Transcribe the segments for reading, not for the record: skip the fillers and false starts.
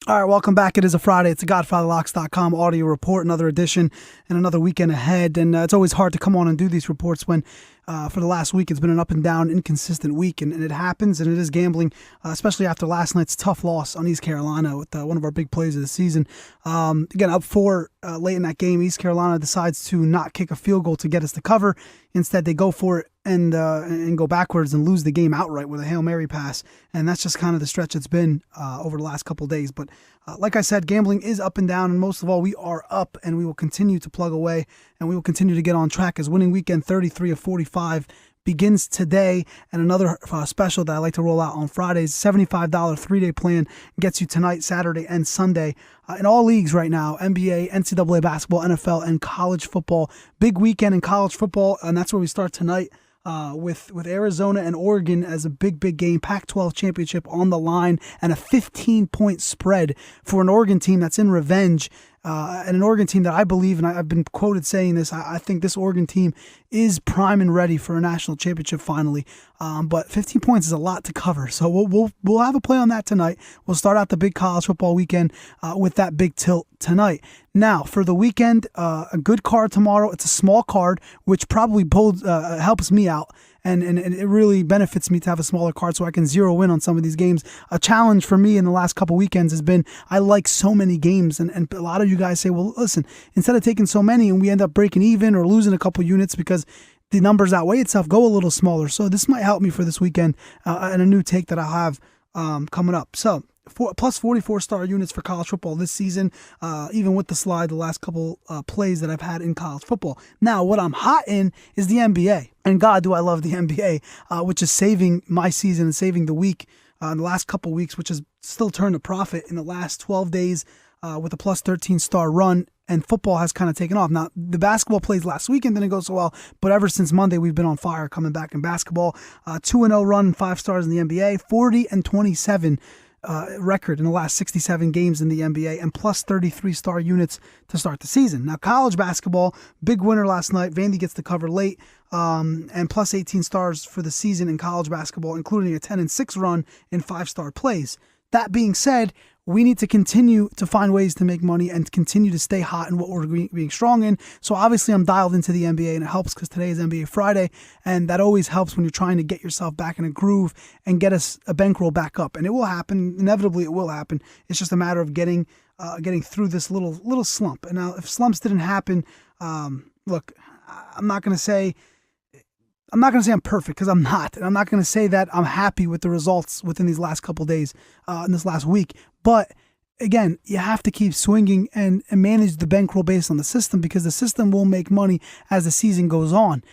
All right, welcome back. It is a Friday. It's a GodfatherLocks.com audio report, another edition and another weekend ahead. And it's always hard to come on and do these reports when for the last week it's been an up and down, inconsistent week. And it happens, and it is gambling, especially after last night's tough loss on East Carolina with one of our big plays of the season. Again, up 4 late in that game, East Carolina decides to not kick a field goal to get us to cover. Instead, they go for it and go backwards and lose the game outright with a Hail Mary pass. And that's just kind of the stretch it's been over the last couple of days. But like I said, gambling is up and down, and most of all, we are up, and we will continue to plug away, and we will continue to get on track as winning weekend 33 of 45 begins today. And another special that I like to roll out on Fridays, $75 3-day plan gets you tonight, Saturday, and Sunday in all leagues right now: NBA, NCAA basketball, NFL, and college football. Big weekend in college football, and that's where we start tonight. With Arizona and Oregon as a big game, Pac-12 championship on the line, and a 15-point spread for an Oregon team that's in revenge, and an Oregon team that I believe, and I've been quoted saying this, I think this Oregon team is prime and ready for a national championship finally. But 15 points is a lot to cover, so we'll have a play on that tonight. We'll start out the big college football weekend with that big tilt tonight. Now, for the weekend, a good card tomorrow. It's a small card, which probably helps me out, and it really benefits me to have a smaller card so I can zero in on some of these games. A challenge for me in the last couple weekends has been I like so many games, and a lot of you guys say, well, listen, instead of taking so many and we end up breaking even or losing a couple units because the numbers outweigh itself, go a little smaller. So this might help me for this weekend and a new take that I'll have coming up. So plus 44 star units for college football this season, even with the slide, the last couple plays that I've had in college football. Now, what I'm hot in is the NBA. And God, do I love the NBA, which is saving my season and saving the week in the last couple weeks, which has still turned a profit in the last 12 days with a plus 13 star run. And football has kind of taken off. Now, the basketball plays last weekend didn't go so well, but ever since Monday, we've been on fire coming back in basketball. 2-0 run, 5 stars in the NBA, 40-27 record in the last 67 games in the NBA, and plus 33 star units to start the season. Now, college basketball, big winner last night. Vandy gets the cover late, and plus 18 stars for the season in college basketball, including a 10-6 run in 5-star plays. That being said, we need to continue to find ways to make money and continue to stay hot in what we're being strong in. So obviously I'm dialed into the NBA, and it helps because today is NBA Friday, and that always helps when you're trying to get yourself back in a groove and get a bankroll back up. And it will happen. Inevitably, it will happen. It's just a matter of getting through this little slump. And now, if slumps didn't happen, look, I'm not going to say I'm perfect, because I'm not. And I'm not going to say that I'm happy with the results within these last couple of days, in this last week. But again, you have to keep swinging and manage the bankroll based on the system, because the system will make money as the season goes on.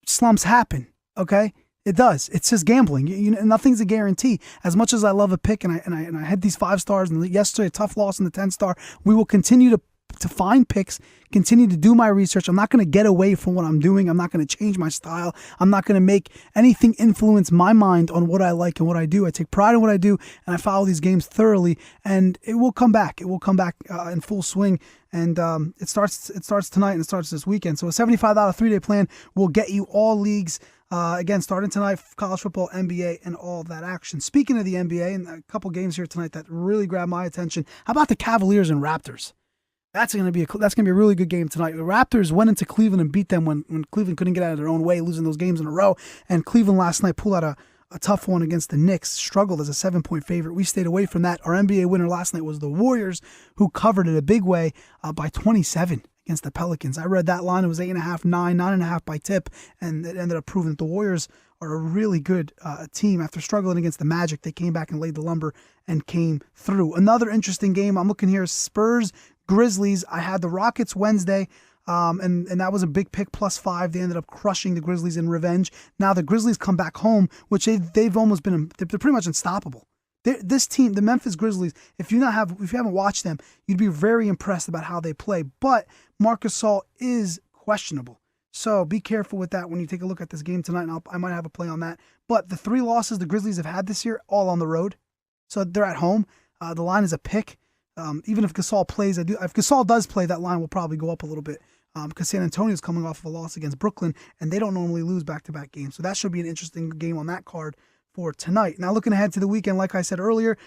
Slumps happen, okay? It does. It's just gambling. Nothing's a guarantee. As much as I love a pick, and I had these 5 stars, and yesterday a tough loss in the 10-star, we will continue to find picks, continue to do my research. I'm not going to get away from what I'm doing. I'm not going to change my style. I'm not going to make anything influence my mind on what I like and what I do. I take pride in what I do, and I follow these games thoroughly, and it will come back. It will come back in full swing, and it starts tonight, and it starts this weekend. So a $75 3-day plan will get you all leagues. Again, starting tonight, college football, NBA, and all that action. Speaking of the NBA, and a couple games here tonight that really grabbed my attention. How about the Cavaliers and Raptors? That's gonna be a really good game tonight. The Raptors went into Cleveland and beat them when Cleveland couldn't get out of their own way, losing those games in a row. And Cleveland last night pulled out a tough one against the Knicks, struggled as a 7-point favorite. We stayed away from that. Our NBA winner last night was the Warriors, who covered it a big way by 27 against the Pelicans. I read that line. It was 8.5, 9.5 by tip, and it ended up proving that the Warriors are a really good team. After struggling against the Magic, they came back and laid the lumber and came through. Another interesting game I'm looking here is Spurs Grizzlies. I had the Rockets Wednesday, and that was a big pick, +5. They ended up crushing the Grizzlies in revenge. Now the Grizzlies come back home, which they've almost been, they're pretty much unstoppable. This team, the Memphis Grizzlies, if you haven't watched them, you'd be very impressed about how they play. But Marc Gasol is questionable. So be careful with that when you take a look at this game tonight, and I might have a play on that. But the 3 losses the Grizzlies have had this year, all on the road. So they're at home. The line is a pick. Even if Gasol plays, if Gasol does play, that line will probably go up a little bit, because San Antonio is coming off of a loss against Brooklyn, and they don't normally lose back-to-back games. So that should be an interesting game on that card for tonight. Now, looking ahead to the weekend, like I said earlier,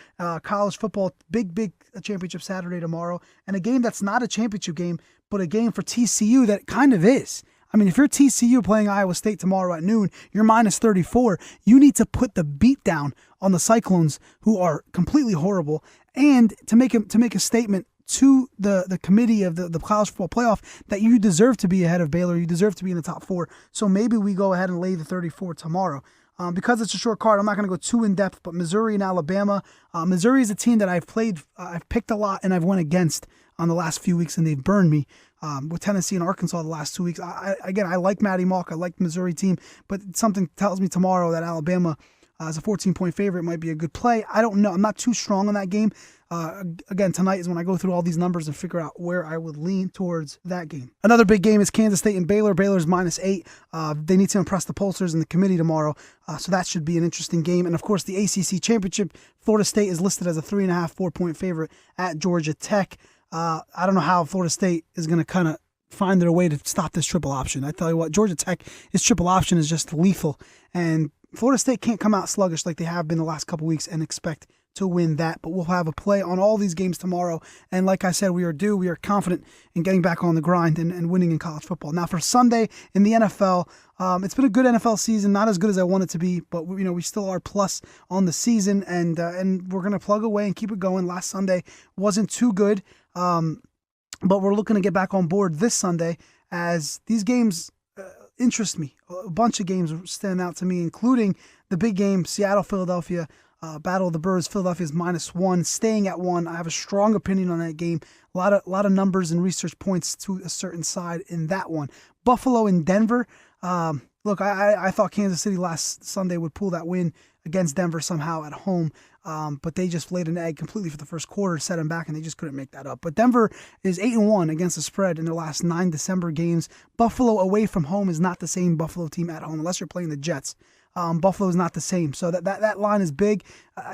college football, big championship Saturday tomorrow, and a game that's not a championship game, but a game for TCU that kind of is. I mean, if you're TCU playing Iowa State tomorrow at noon, you're minus 34. You need to put the beat down on the Cyclones, who are completely horrible, and to make a statement to the committee of the college football playoff that you deserve to be ahead of Baylor. You deserve to be in the top 4. So maybe we go ahead and lay the 34 tomorrow. Because it's a short card, I'm not going to go too in-depth, but Missouri and Alabama. Missouri is a team that I've picked a lot and I've went against on the last few weeks, and they've burned me. With Tennessee and Arkansas the last 2 weeks. I like Matty Mock. I like the Missouri team, but something tells me tomorrow that Alabama as a 14-point favorite might be a good play. I don't know. I'm not too strong on that game. Again, tonight is when I go through all these numbers and figure out where I would lean towards that game. Another big game is Kansas State and Baylor. Baylor's minus 8. They need to impress the pollsters in the committee tomorrow, so that should be an interesting game. And of course, the ACC Championship, Florida State is listed as a 3.5, 4-point favorite at Georgia Tech. I don't know how Florida State is going to kind of find their way to stop this triple option. I tell you what, Georgia Tech's triple option is just lethal, and Florida State can't come out sluggish like they have been the last couple weeks and expect to win that. But we'll have a play on all these games tomorrow, and like I said, we are confident in getting back on the grind and winning in college football. Now for Sunday in the NFL, it's been a good NFL season, not as good as I want it to be, but we still are plus on the season, and we're gonna plug away and keep it going. Last Sunday wasn't too good. But we're looking to get back on board this Sunday as these games interest me. A bunch of games stand out to me, including the big game, Seattle-Philadelphia, Battle of the Birds. Philadelphia's -1, staying at 1. I have a strong opinion on that game. A lot of numbers and research points to a certain side in that one. Buffalo and Denver. Look, I thought Kansas City last Sunday would pull that win against Denver somehow at home. But they just laid an egg completely for the first quarter, set them back, and they just couldn't make that up. But Denver is 8-1 against the spread in their last 9 December games. Buffalo away from home is not the same Buffalo team at home, unless you're playing the Jets. Buffalo is not the same. So that line is big.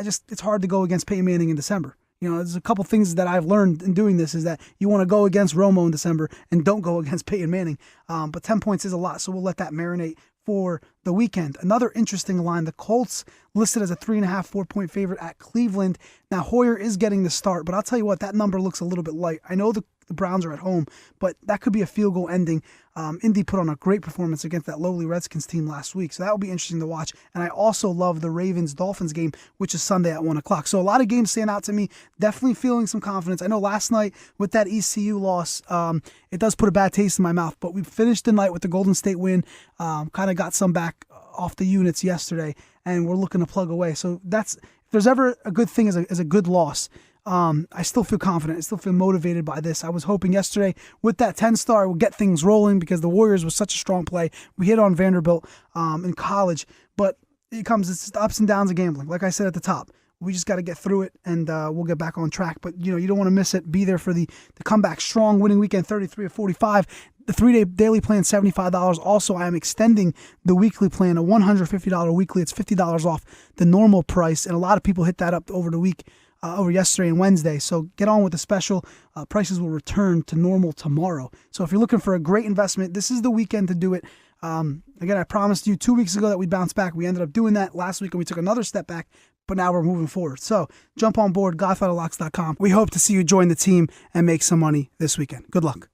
It's hard to go against Peyton Manning in December. There's a couple things that I've learned in doing this is that you want to go against Romo in December and don't go against Peyton Manning. But 10 points is a lot, so we'll let that marinate for the weekend. Another interesting line, the Colts listed as a 3.5, 4-point favorite at Cleveland. Now, Hoyer is getting the start, but I'll tell you what, that number looks a little bit light. I know the Browns are at home, but that could be a field goal ending. Indy put on a great performance against that lowly Redskins team last week, so that will be interesting to watch. And I also love the Ravens-Dolphins game, which is Sunday at 1 o'clock. So a lot of games stand out to me. Definitely feeling some confidence. I know last night with that ECU loss, it does put a bad taste in my mouth, but we finished the night with the Golden State win, kind of got some back off the units yesterday, and we're looking to plug away. So if there's ever a good thing as a good loss, I still feel confident. I still feel motivated by this. I was hoping yesterday with that 10-star we'll get things rolling because the Warriors was such a strong play. We hit on Vanderbilt in college, but it's the ups and downs of gambling. Like I said at the top, we just got to get through it, and we'll get back on track. But you don't want to miss it. Be there for the comeback strong winning weekend, 33 of 45. The 3-day daily plan, $75. Also, I am extending the weekly plan, a $150 weekly. It's $50 off the normal price, and a lot of people hit that up over the week. Over yesterday and Wednesday. So get on with the special. Prices will return to normal tomorrow. So if you're looking for a great investment, this is the weekend to do it. Again, I promised you 2 weeks ago that we'd bounce back. We ended up doing that last week, and we took another step back, but now we're moving forward. So jump on board, godfatherlocks.com. We hope to see you join the team and make some money this weekend. Good luck.